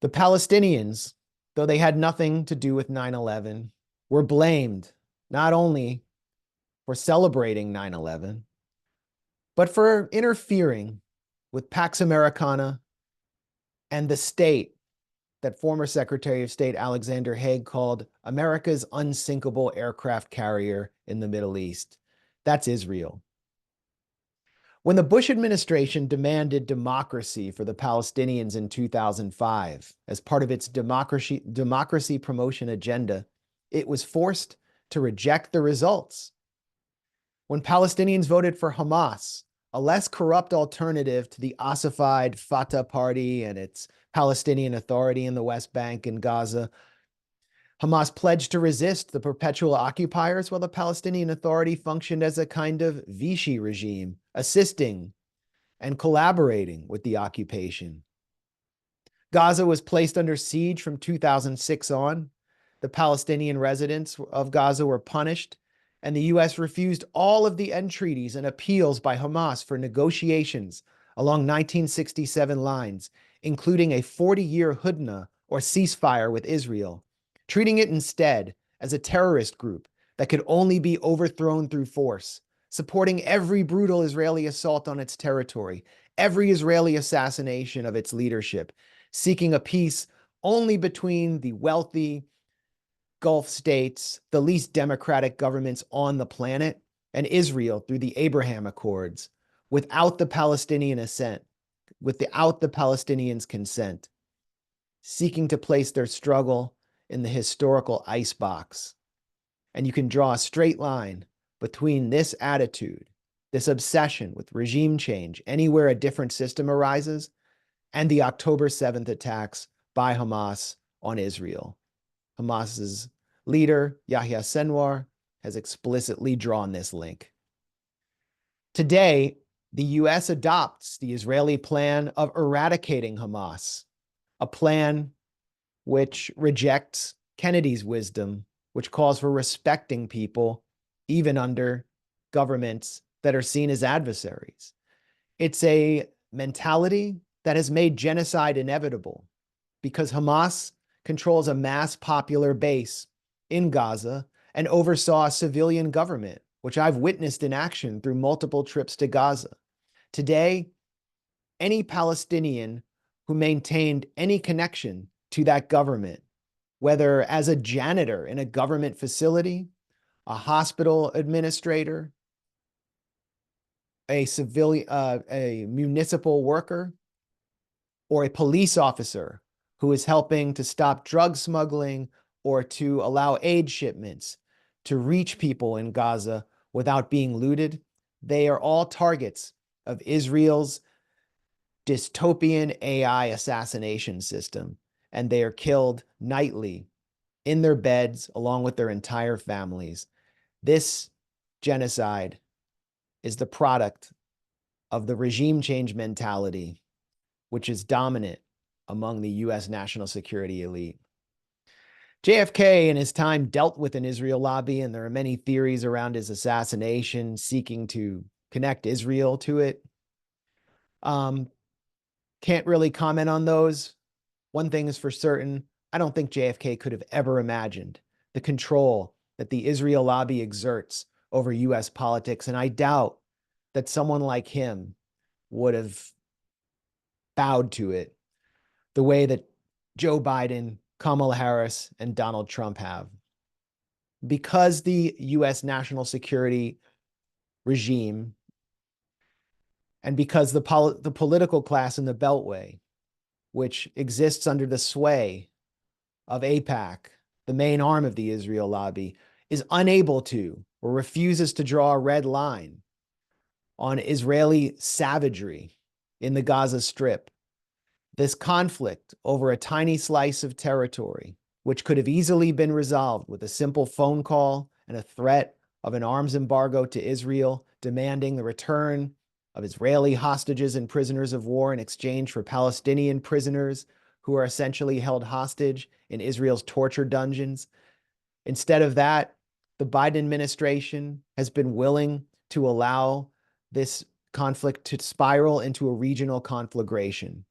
The Palestinians, though they had nothing to do with 9/11, were blamed not only for celebrating 9/11, but for interfering with Pax Americana and the state that former Secretary of State Alexander Haig called America's unsinkable aircraft carrier in the Middle East. That's Israel. When the Bush administration demanded democracy for the Palestinians in 2005 as part of its democracy promotion agenda, it was forced to reject the results. When Palestinians voted for Hamas, a less corrupt alternative to the ossified Fatah party and its Palestinian Authority in the West Bank and Gaza, Hamas pledged to resist the perpetual occupiers while the Palestinian Authority functioned as a kind of Vichy regime, assisting and collaborating with the occupation. Gaza was placed under siege from 2006 on. The Palestinian residents of Gaza were punished, and the U.S. refused all of the end treaties and appeals by Hamas for negotiations along 1967 lines, including a 40-year hudna or ceasefire with Israel, treating it instead as a terrorist group that could only be overthrown through force, supporting every brutal Israeli assault on its territory, every Israeli assassination of its leadership, seeking a peace only between the wealthy Gulf states, the least democratic governments on the planet, and Israel through the Abraham Accords, without the Palestinian assent, without the Palestinians' consent, seeking to place their struggle in the historical icebox. And you can draw a straight line between this attitude, this obsession with regime change anywhere a different system arises, and the October 7th attacks by Hamas on Israel. Hamas's leader, Yahya Sinwar, has explicitly drawn this link. Today, the U.S. adopts the Israeli plan of eradicating Hamas, a plan which rejects Kennedy's wisdom, which calls for respecting people even under governments that are seen as adversaries. It's a mentality that has made genocide inevitable because Hamas controls a mass popular base in Gaza and oversaw a civilian government, which I've witnessed in action through multiple trips to Gaza. Today, any Palestinian who maintained any connection to that government, whether as a janitor in a government facility, a hospital administrator, a municipal worker, or a police officer who is helping to stop drug smuggling or to allow aid shipments to reach people in Gaza without being looted, they are all targets of Israel's dystopian AI assassination system, and they are killed nightly in their beds along with their entire families. This genocide is the product of the regime change mentality, which is dominant among the U.S. national security elite. JFK in his time dealt with an Israel lobby, and there are many theories around his assassination seeking to connect Israel to it. Can't really comment on those. One thing is for certain, I don't think JFK could have ever imagined the control that the Israel lobby exerts over U.S. politics, and I doubt that someone like him would have bowed to it the way that Joe Biden, Kamala Harris, and Donald Trump have. Because the U.S. national security regime and because the political class in the Beltway, which exists under the sway of AIPAC, the main arm of the Israel lobby, is unable to or refuses to draw a red line on Israeli savagery in the Gaza Strip. This conflict over a tiny slice of territory, which could have easily been resolved with a simple phone call and a threat of an arms embargo to Israel, demanding the return of Israeli hostages and prisoners of war in exchange for Palestinian prisoners who are essentially held hostage in Israel's torture dungeons. Instead of that, the Biden administration has been willing to allow this conflict to spiral into a regional conflagration.